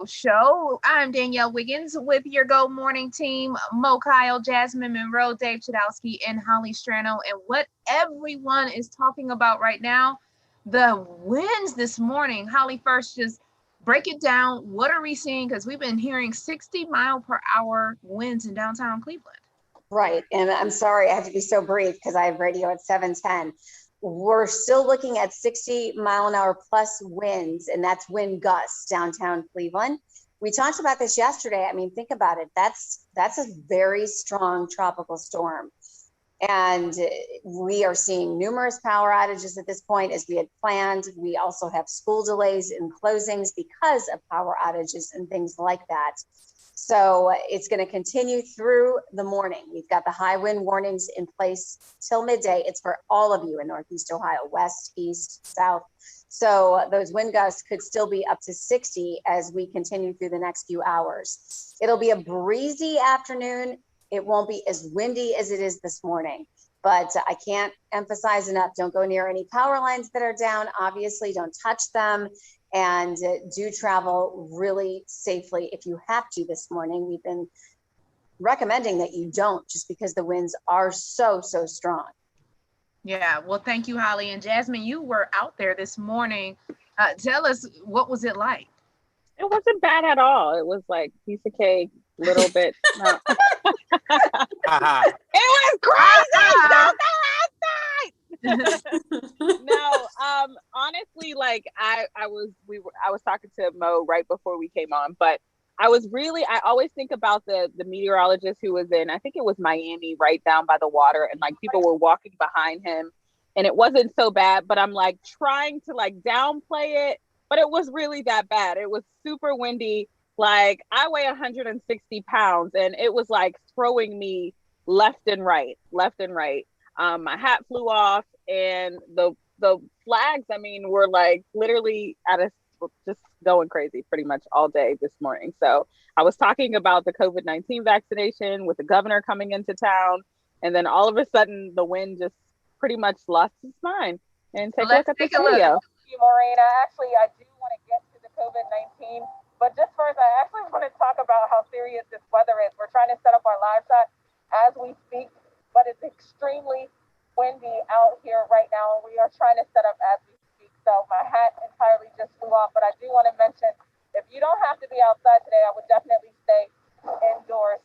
Show. I'm Danielle Wiggins with your Go Morning team, Mo Kyle, Jasmine Monroe, Dave Chudowski, and Holly Strano. And what everyone is talking about right now, the winds this morning. Holly, first, just break it down. What are we seeing? Because we've been hearing 60-mile-per-hour winds in downtown Cleveland. Right. And I'm sorry, I have to be so brief because I have radio at 7:10. We're still looking at 60-mile-an-hour plus winds, and that's wind gusts downtown Cleveland. We talked about this yesterday. I mean, think about it. That's a very strong tropical storm. And we are seeing numerous power outages at this point, as we had planned. We also have school delays and closings because of power outages and things like that. So it's going to continue through the morning. We've got the high wind warnings in place till midday. It's for all of you in Northeast Ohio, west, east, south. So those wind gusts could still be up to 60 as we continue through the next few hours. It'll be a breezy afternoon. It won't be as windy as it is this morning, but I can't emphasize enough. Don't go near any power lines that are down. Obviously, don't touch them. And do travel really safely if you have to this morning. We've been recommending that you don't, just because the winds are so strong. Yeah, well, thank you, Holly. And Jasmine, you were out there this morning. Tell us, what was it like? It wasn't bad at all. It was like piece of cake, little bit. No. It was crazy. Don't go outside. No, honestly, like I was talking to Mo right before we came on, but I always think about the meteorologist who was in, I think it was Miami, right down by the water, and like people were walking behind him and it wasn't so bad, but I'm like trying to like downplay it, but it was really that bad. It was super windy. Like I weigh 160 pounds and it was like throwing me left and right. My hat flew off and the flags, I mean, were like literally just going crazy pretty much all day this morning. So I was talking about the COVID-19 vaccination with the governor coming into town. And then all of a sudden the wind just pretty much lost its mind. And take a look at this video. Maureen, I do want to get to the COVID-19, but just first, I actually want to talk about how serious this weather is. We're trying to set up our live shot as we speak, but it's extremely windy out here right now, and we are trying to set up as we speak. So my hat entirely just flew off, but I do want to mention, if you don't have to be outside today, I would definitely stay indoors.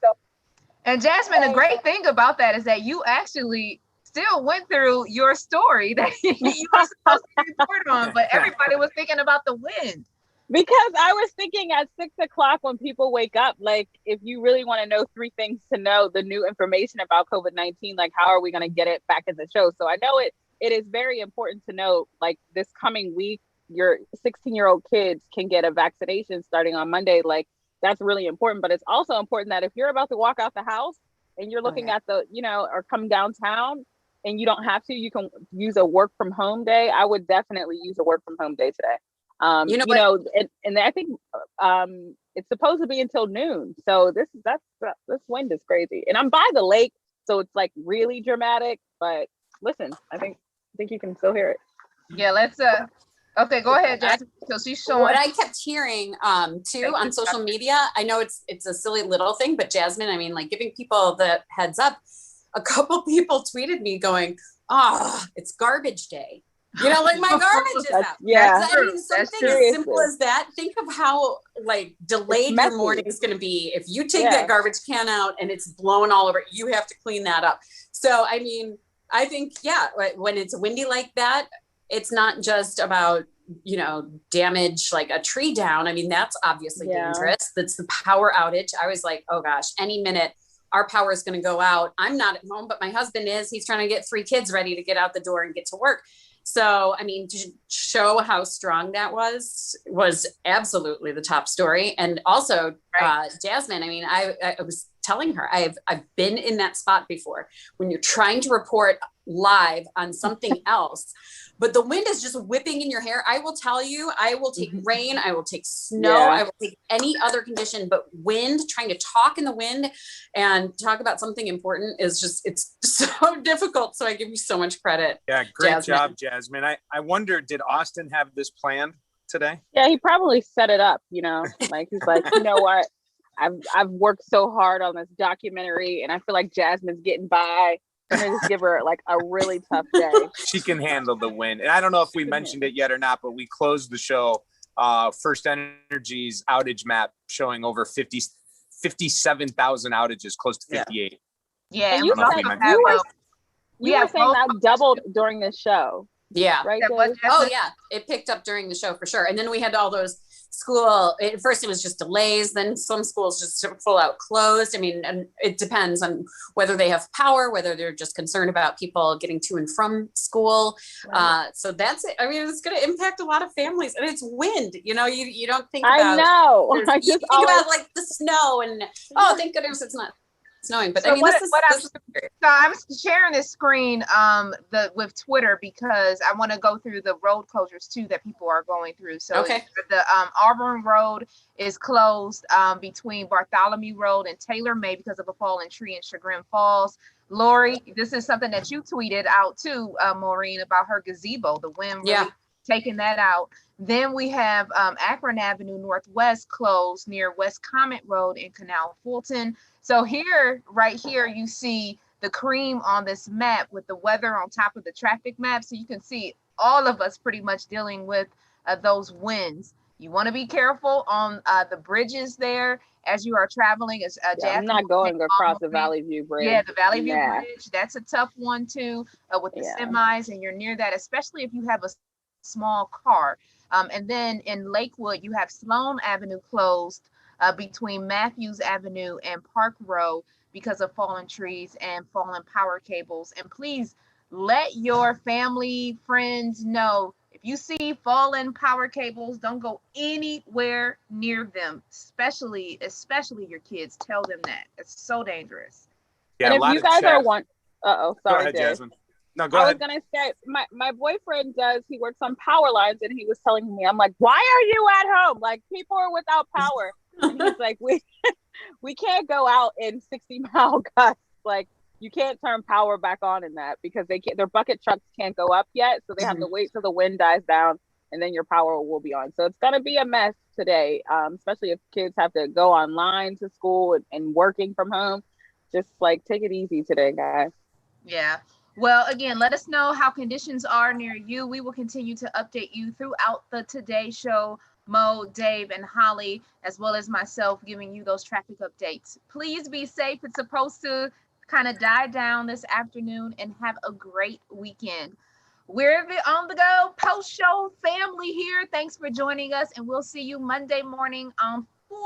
And Jasmine, the great thing about that is that you actually still went through your story that you were supposed to report on, but everybody was thinking about the wind. Because I was thinking at 6 o'clock when people wake up, like if you really want to know 3 things to know, the new information about COVID-19, like how are we going to get it back in the show? So I know it is very important to know, like this coming week, your 16-year-old kids can get a vaccination starting on Monday. Like that's really important. But it's also important that if you're about to walk out the house and you're looking at the, or come downtown and you don't have to, you can use a work from home day. I would definitely use a work from home day today. And I think it's supposed to be until noon. So this wind is crazy. And I'm by the lake, so it's like really dramatic. But listen, I think you can still hear it. Yeah, let's okay, go ahead, Jasmine. So she's showing what I kept hearing too on social media. I know it's a silly little thing, but Jasmine, I mean, like giving people the heads up. A couple people tweeted me going, "Oh, it's garbage day." Like my garbage is out. Yeah. I mean, something as simple as that. Think of how like delayed your morning is going to be. If you take that garbage can out and it's blowing all over, you have to clean that up. So, I mean, I think, when it's windy like that, it's not just about, damage like a tree down. I mean, that's obviously dangerous. That's the power outage. I was like, oh gosh, any minute our power is going to go out. I'm not at home, but my husband is. He's trying to get 3 kids ready to get out the door and get to work. So, I mean, to show how strong that was absolutely the top story. And also, Jasmine, I mean, I was telling her, I've been in that spot before when you're trying to report live on something else, but the wind is just whipping in your hair. I will tell you, I will take rain, I will take snow, I will take any other condition, but wind, trying to talk in the wind and talk about something important is just, it's so difficult. So I give you so much credit. Yeah, great job, Jasmine. I wonder, did Austin have this planned today? Yeah, he probably set it up, like he's like, you know what? I've worked so hard on this documentary and I feel like Jasmine's getting by. I'm gonna just give her like a really tough day. She can handle the wind. And I don't know if we mentioned it yet or not, but we closed the show. First Energy's outage map showing over 57,000 outages, close to 58. Yeah, and you were saying that doubled during this show. Yeah. Right. Oh yeah, it picked up during the show for sure. And then we had all those at first it was just delays, then some schools just full out closed. I mean, and it depends on whether they have power, whether they're just concerned about people getting to and from school. Right. So that's it. I mean, it's going to impact a lot of families, and it's wind. You don't think about. I know. You think about like the snow and thank goodness it's not snowing. But so I mean, I'm sharing this screen with Twitter because I want to go through the road closures too that people are going through. So the Auburn Road is closed between Bartholomew Road and Taylor May because of a fallen tree in Chagrin Falls. Lori, this is something that you tweeted out too, Maureen, about her gazebo. The wind really taking that out. Then we have Akron Avenue Northwest closed near West Comet Road in Canal Fulton. So right here, you see the cream on this map with the weather on top of the traffic map. So you can see all of us pretty much dealing with those winds. You want to be careful on the bridges there as you are traveling. I'm not going across the Valley View Bridge. Yeah, the Valley View Bridge. That's a tough one too with the semis, and you're near that, especially if you have a small car. And then in Lakewood, you have Sloan Avenue closed between Matthews Avenue and Park Row because of fallen trees and fallen power cables. And please let your family, friends know if you see fallen power cables, don't go anywhere near them, especially your kids. Tell them that. It's so dangerous. Yeah, and if you guys are sorry. Go ahead, Jasmine. No, go ahead. I was gonna say my boyfriend he works on power lines, and he was telling me, I'm like, why are you at home? Like, people are without power. And he's like, we can't go out in 60-mile gusts. Like, you can't turn power back on in that because their bucket trucks can't go up yet, so they have to wait till the wind dies down, and then your power will be on. So it's gonna be a mess today, especially if kids have to go online to school and working from home. Just like take it easy today, guys. Yeah. Well, again, let us know how conditions are near you. We will continue to update you throughout the Today Show. Mo, Dave, and Holly, as well as myself, giving you those traffic updates. Please be safe. It's supposed to kind of die down this afternoon, and have a great weekend. We're the On the Go post-show family here. Thanks for joining us, and we'll see you Monday morning on